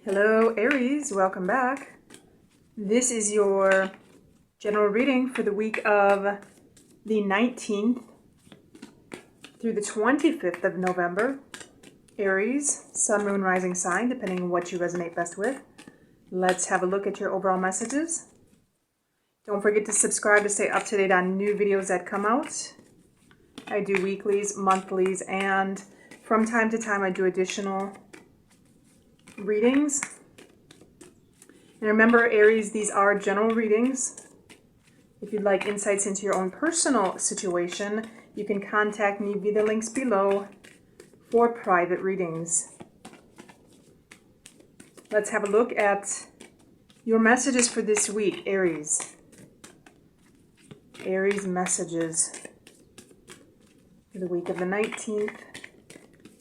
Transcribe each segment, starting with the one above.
Hello Aries, welcome back. This is your general reading for the week of the 19th through the 25th of November. Aries, sun, moon, rising sign, depending on what you resonate best with. Let's have a look at your overall messages. Don't forget to subscribe to stay up to date on new videos that come out. I do weeklies, monthlies, and from time to time I do additional readings. And remember, Aries, these are general readings. If you'd like insights into your own personal situation, you can contact me via the links below for private readings. Let's have a look at your messages for this week, Aries. Aries messages for the week of the 19th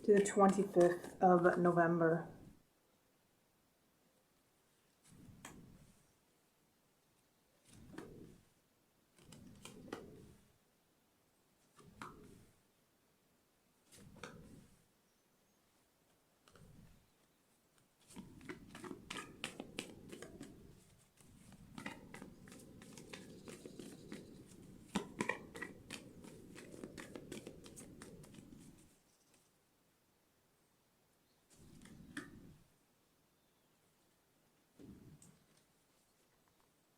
to the 25th of November.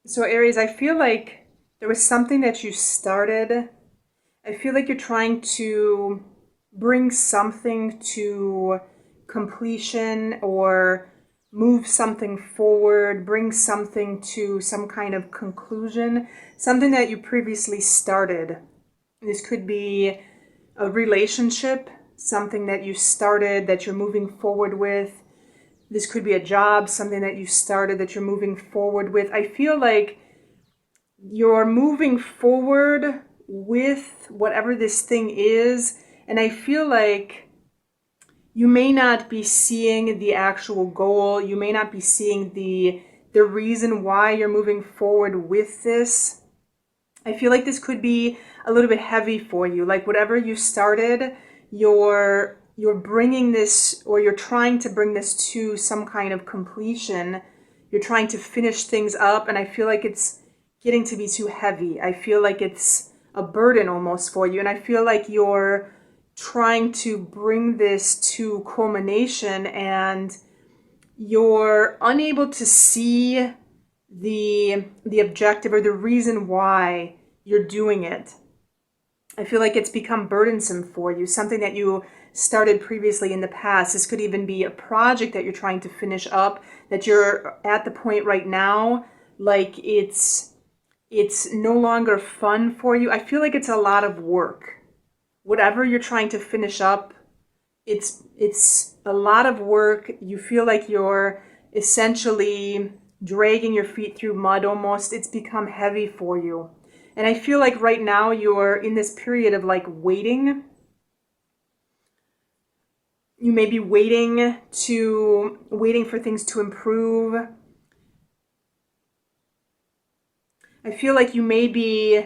So Aries, I feel like there was something that you started. I feel like you're trying to bring something to completion or move something forward, bring something to some kind of conclusion, something that you previously started. This could be a relationship, something that you started that you're moving forward with. This could be a job, something that you started that you're moving forward with. I feel like you're moving forward with whatever this thing is. And I feel like you may not be seeing the actual goal. You may not be seeing the reason why you're moving forward with this. I feel like this could be a little bit heavy for you. Like whatever you started, you're bringing this, or you're trying to bring this to some kind of completion. You're trying to finish things up, and I feel like it's getting to be too heavy. I feel like it's a burden almost for you, and I feel like you're trying to bring this to culmination, and you're unable to see the objective or the reason why you're doing it. I feel like it's become burdensome for you, something that you started previously in the past. This could even be a project that you're trying to finish up, that you're at the point right now, like it's no longer fun for you. I feel like it's a lot of work. Whatever you're trying to finish up, it's a lot of work. You feel like you're essentially dragging your feet through mud almost. It's become heavy for you. And I feel like right now you're in this period of like waiting. You may be waiting for things to improve. I feel like you may be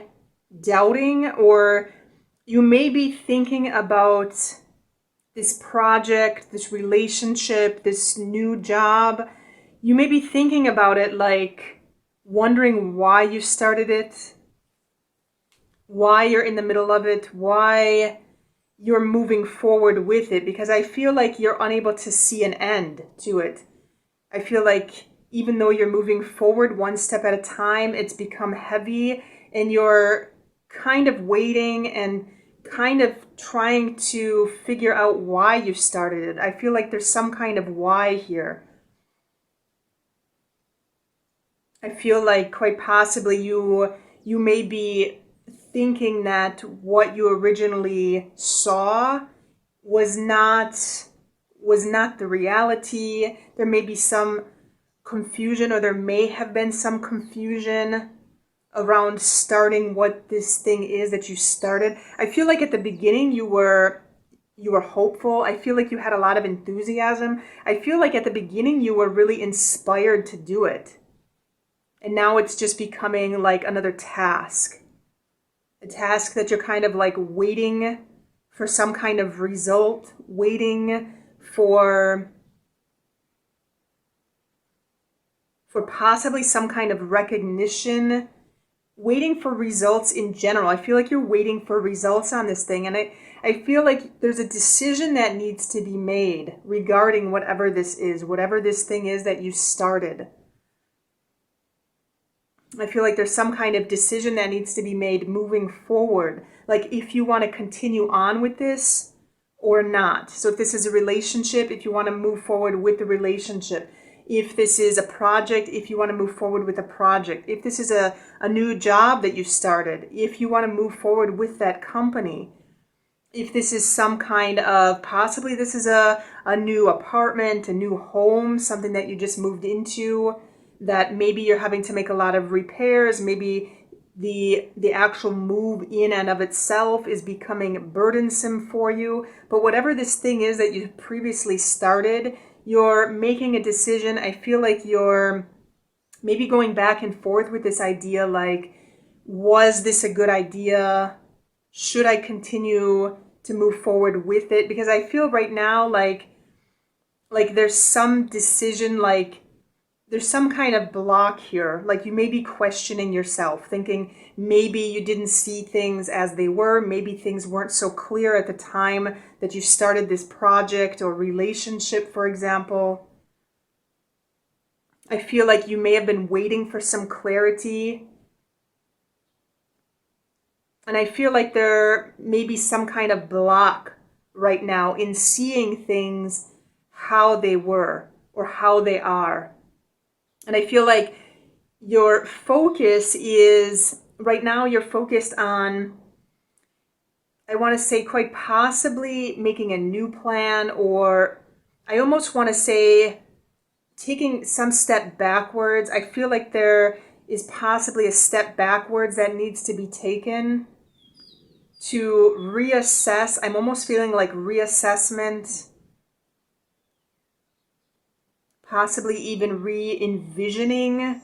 doubting, or you may be thinking about this project, this relationship, this new job. You may be thinking about it, like wondering why you started it, why you're in the middle of it, why you're moving forward with it, because I feel like you're unable to see an end to it. I feel like even though you're moving forward one step at a time, it's become heavy, and you're kind of waiting and kind of trying to figure out why you started it. I feel like there's some kind of why here. I feel like quite possibly you may be thinking that what you originally saw was not the reality. There may be some confusion, or there may have been some confusion around starting what this thing is that you started. I feel like at the beginning you were hopeful. I feel like you had a lot of enthusiasm. I feel like at the beginning you were really inspired to do it. And now it's just becoming like another task. A task that you're kind of like waiting for some kind of result, waiting for for possibly some kind of recognition, waiting for results in general. I feel like you're waiting for results on this thing. And I feel like there's a decision that needs to be made regarding whatever this is, whatever this thing is that you started. I feel like there's some kind of decision that needs to be made moving forward. Like if you want to continue on with this or not. So if this is a relationship, if you want to move forward with the relationship. If this is a project, if you want to move forward with a project. If this is a new job that you started, if you want to move forward with that company. If this is some kind of, possibly this is a new apartment, a new home, something that you just moved into, that maybe you're having to make a lot of repairs, maybe the actual move in and of itself is becoming burdensome for you. But whatever this thing is that you previously started, you're making a decision. I feel like you're maybe going back and forth with this idea, like, was this a good idea? Should I continue to move forward with it? Because I feel right now like there's some decision, like there's some kind of block here. Like you may be questioning yourself, thinking maybe you didn't see things as they were. Maybe things weren't so clear at the time that you started this project or relationship, for example. I feel like you may have been waiting for some clarity. And I feel like there may be some kind of block right now in seeing things how they were or how they are. And I feel like your focus is, right now you're focused on, I want to say quite possibly making a new plan, or I almost want to say taking some step backwards. I feel like there is possibly a step backwards that needs to be taken to reassess. I'm almost feeling like reassessment, possibly even re-envisioning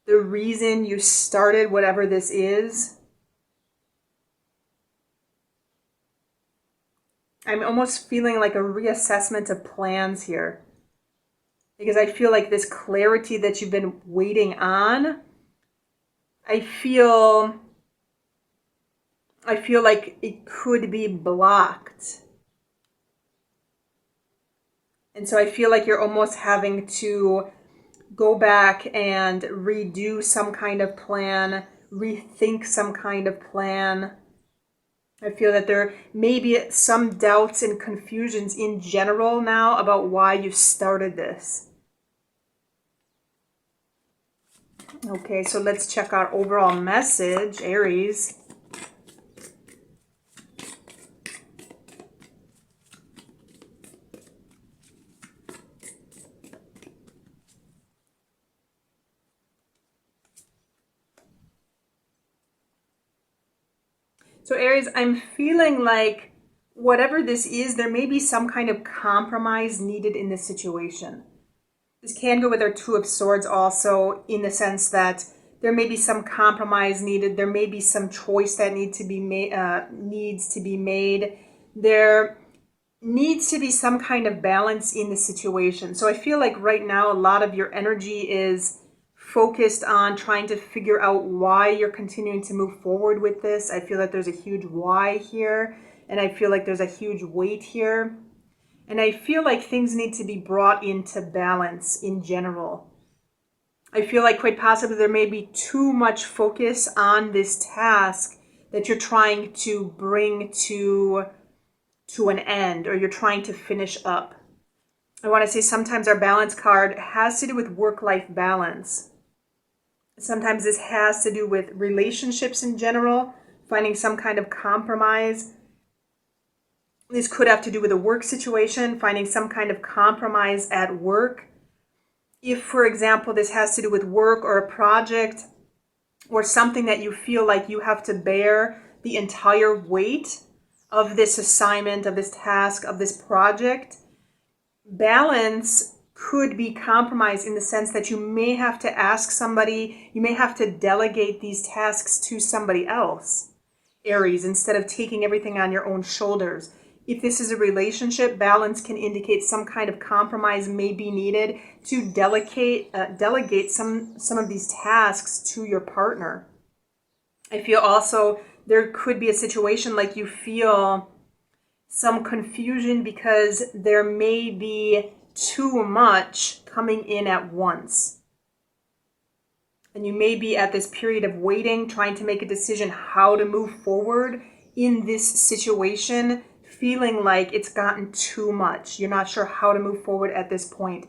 the reason you started whatever this is. I'm almost feeling like a reassessment of plans here, because I feel like this clarity that you've been waiting on, I feel like it could be blocked. And so I feel like you're almost having to go back and redo some kind of plan, rethink some kind of plan. I feel that there may be some doubts and confusions in general now about why you started this. Okay, so let's check our overall message, Aries. So Aries, I'm feeling like whatever this is, there may be some kind of compromise needed in this situation. This can go with our Two of Swords also, in the sense that there may be some compromise needed. There may be some choice that needs to be made. There needs to be some kind of balance in the situation. So I feel like right now a lot of your energy is focused on trying to figure out why you're continuing to move forward with this. I feel like there's a huge why here, and I feel like there's a huge weight here. And I feel like things need to be brought into balance in general. I feel like quite possibly there may be too much focus on this task that you're trying to bring to an end, or you're trying to finish up. I want to say sometimes our balance card has to do with work-life balance. Sometimes this has to do with relationships in general, finding some kind of compromise. This could have to do with a work situation, finding some kind of compromise at work. If, for example, this has to do with work or a project or something that you feel like you have to bear the entire weight of this assignment, of this task, of this project, balance could be compromised in the sense that you may have to ask somebody, you may have to delegate these tasks to somebody else, Aries, instead of taking everything on your own shoulders. If this is a relationship, balance can indicate some kind of compromise may be needed to delegate some of these tasks to your partner. I feel also there could be a situation like you feel some confusion because there may be too much coming in at once. And you may be at this period of waiting, trying to make a decision how to move forward in this situation, feeling like it's gotten too much. You're not sure how to move forward at this point.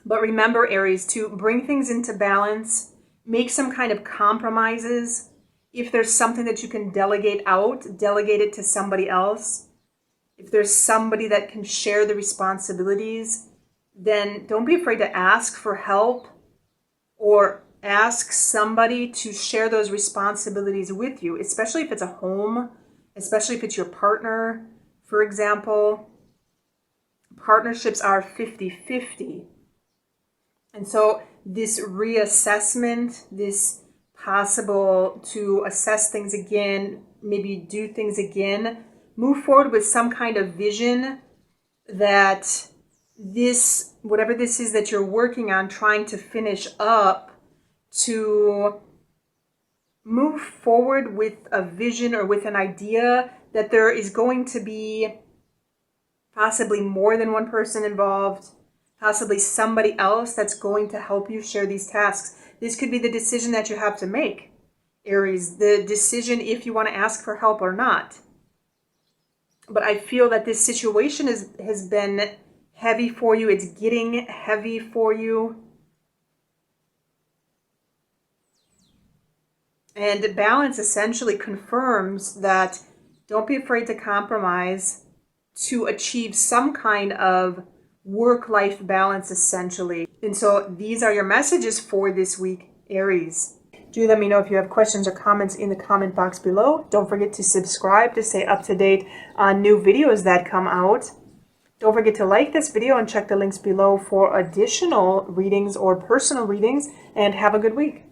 But remember, Aries, to bring things into balance, make some kind of compromises. If there's something that you can delegate out, delegate it to somebody else. If there's somebody that can share the responsibilities, then don't be afraid to ask for help or ask somebody to share those responsibilities with you, especially if it's a home, especially if it's your partner. For example, partnerships are 50-50. And so this reassessment, this possible to assess things again, maybe do things again, move forward with some kind of vision that this, whatever this is that you're working on, trying to finish up, to move forward with a vision or with an idea that there is going to be possibly more than one person involved, possibly somebody else that's going to help you share these tasks. This could be the decision that you have to make, Aries, the decision if you want to ask for help or not. But I feel that this situation has been heavy for you. It's getting heavy for you. And balance essentially confirms that don't be afraid to compromise to achieve some kind of work-life balance, essentially. And so these are your messages for this week, Aries. Do let me know if you have questions or comments in the comment box below. Don't forget to subscribe to stay up to date on new videos that come out. Don't forget to like this video and check the links below for additional readings or personal readings. And have a good week.